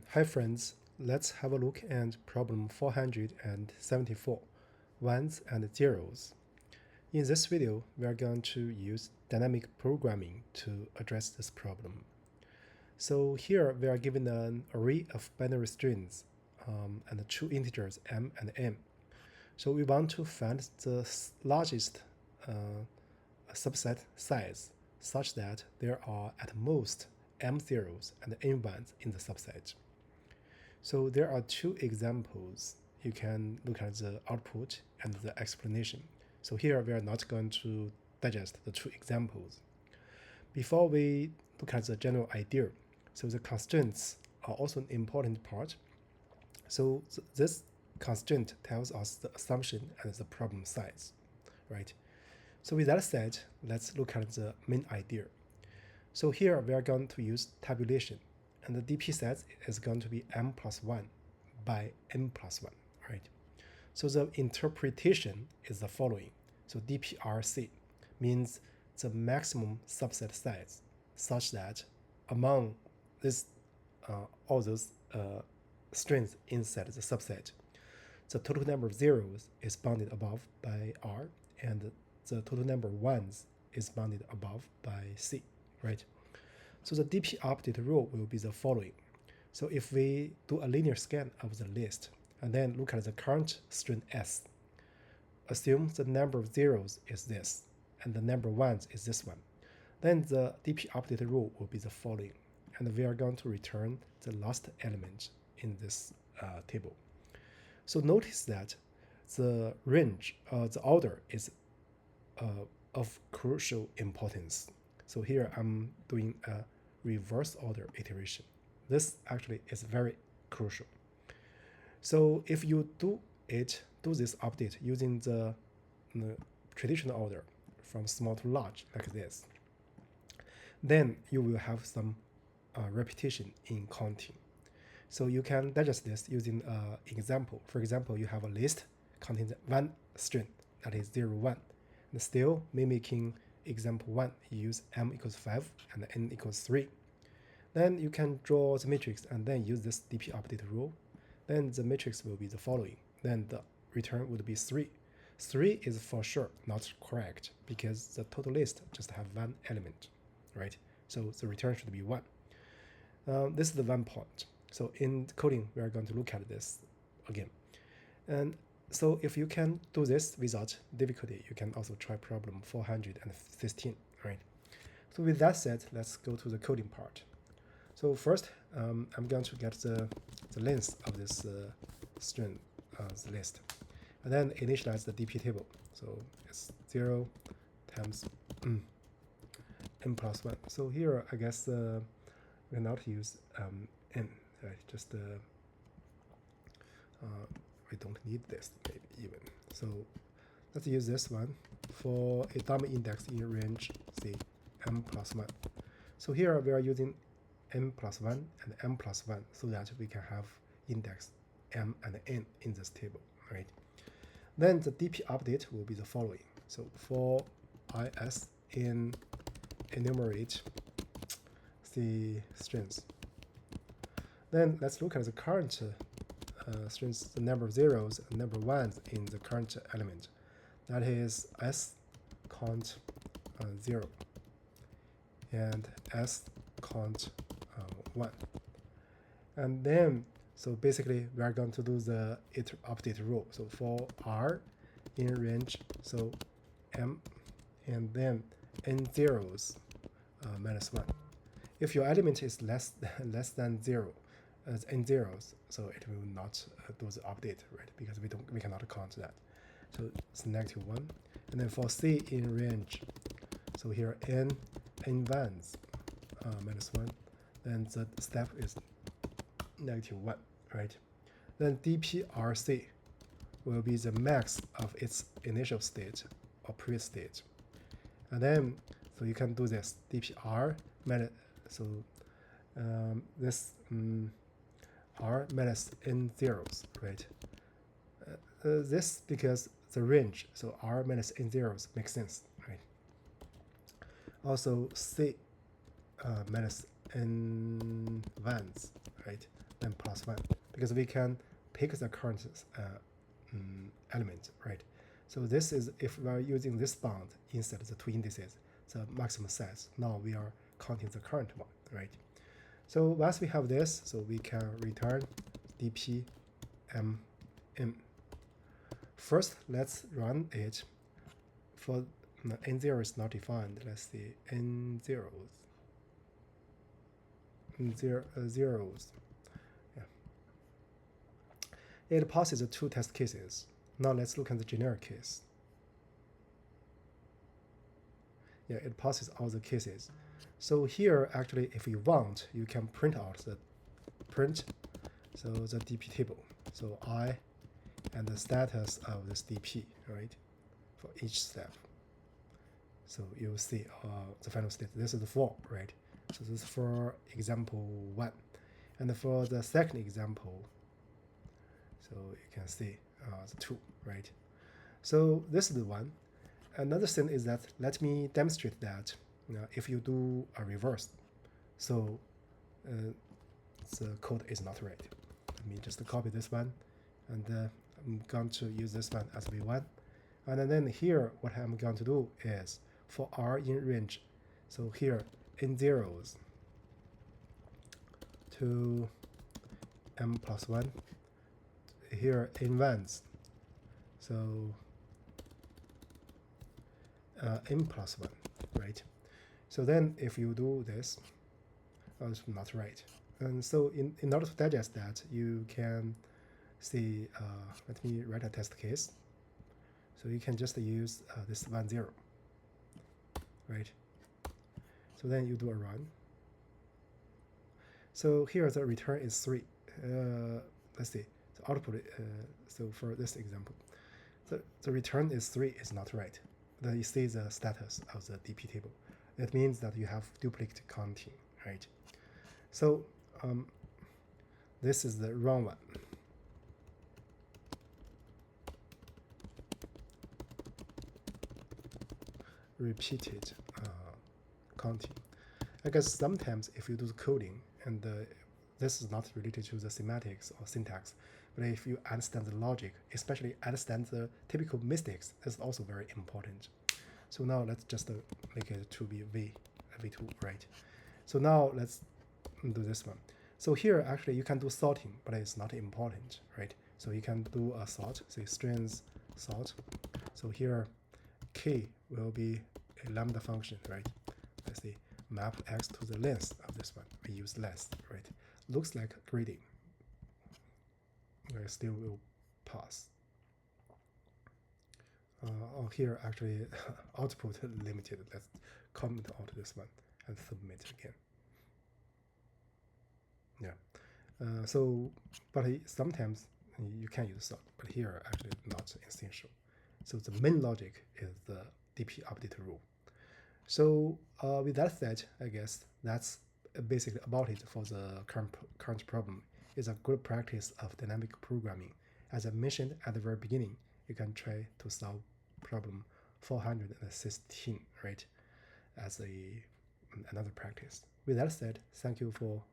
Hi friends, let's have a look at problem 474, ones and zeros. In this video, we are going to use dynamic programming to address this problem. So here we are given an array of binary strings and two integers m and n. So we want to find the largest subset size such that there are at most m zeros and n ones in the subset. So there are two examples. You can look at the output and the explanation. So here we are not going to digest the two examples. Before we look at the general idea, so the constraints are also an important part. So this constraint tells us the assumption and the problem size, right? So with that said, let's look at the main idea. So here we are going to use tabulation, and the DP set is going to be m plus 1 by n plus 1, right? So the interpretation is the following. So DPRC means the maximum subset size such that among this all those strings inside the subset, the total number of zeros is bounded above by R, and the total number of ones is bounded above by C, right? So the DP update rule will be the following. So if we do a linear scan of the list and then look at the current string S, assume the number of zeros is this and the number of ones is this one, then the DP update rule will be the following, and we are going to return the last element in this table. So notice that the range, the order is of crucial importance. So here I'm doing a reverse order iteration. This actually is very crucial. So if you do this update using the traditional order from small to large like this, then you will have some repetition in counting. So you can digest this using an example. For example, you have a list containing one string, that is 0, 1, and still mimicking example 1, you use m equals 5 and n equals 3. Then you can draw the matrix and then use this DP update rule. Then the matrix will be the following. Then the return would be 3. 3 is for sure not correct because the total list just have one element, right? So the return should be 1. This is the one point. So in coding, we are going to look at this again. And so if you can do this without difficulty, you can also try problem 416, right? So with that said, let's go to the coding part. So first, I'm going to get the length of this string, the list, and then initialize the DP table. So it's 0 times n plus 1. So here, I guess we cannot use n, right? Just we don't need this maybe even. So let's use this one for a dummy index in range, say, m plus 1. So here we are using m plus 1 and m plus 1 so that we can have index m and n in this table, right? Then the DP update will be the following. So for is in enumerate the strings. Then let's look at the current strings, the number of zeros and number of ones in the current element. That is s count 0 and s count 1. And then, so basically we are going to do the update rule. So for R in range, so m and then n zeros minus 1. If your element is less than 0, as n zeros, so it will not do the update, right? Because we cannot count that. So it's negative 1. And then for C in range, so here n ones minus 1, then the step is negative 1, right? Then DPRC will be the max of its initial state or previous state. And then, so you can do this DPR minus, so this R minus n zeros, right? This because the range, so R minus n zeros makes sense, right? Also C minus n ones, right? then +1, because we can pick the current element, right? So this is if we are using this bound instead of the two indices, the maximum size. Now we are counting the current one, right? So once we have this, so we can return dp m. First, let's run it for n0 is not defined. Let's see zeros. Yeah. It passes the two test cases. Now let's look at the generic case. Yeah, it passes all the cases. So here, actually, if you want, you can print out the so the DP table. So I and the status of this DP, right, for each step. So you'll see the final state. This is the 4, right? So this is for example 1. And for the second example, so you can see the 2, right? So this is the one. Another thing is that let me demonstrate that if you do a reverse, so the code is not right. Let me just copy this one, and I'm going to use this one as v1. And then here, what I'm going to do is for r in range, so here in zeros to m+1, here in ones, so m+1, right? So then if you do this, it's not right. And so in order to digest that, you can see, let me write a test case. So you can just use this 1, 0, right? So then you do a run. So here the return is 3. Let's see, the output, so for this example, the return is 3 is not right. Then you see the status of the DP table. It means that you have duplicate counting, right? So this is the wrong one. Repeated counting. I guess sometimes if you do the coding, and this is not related to the semantics or syntax, but if you understand the logic, especially understand the typical mistakes, that's also very important. So now let's just make it to be v2, right? So now let's do this one. So here actually you can do sorting, but it's not important, right? So you can do a sort, say strings sort. So here k will be a lambda function, right? Let's see, map x to the length of this one. We use length, right? Looks like grading. I still will pass. Here actually output limited. Let's comment out this one and submit again. Yeah. So, but sometimes you can use sort, but here actually not essential. So the main logic is the DP update rule. So with that said, I guess that's basically about it for the current problem. It's a good practice of dynamic programming. As I mentioned at the very beginning, you can try to solve problem 416, right, as another practice. With that said, thank you for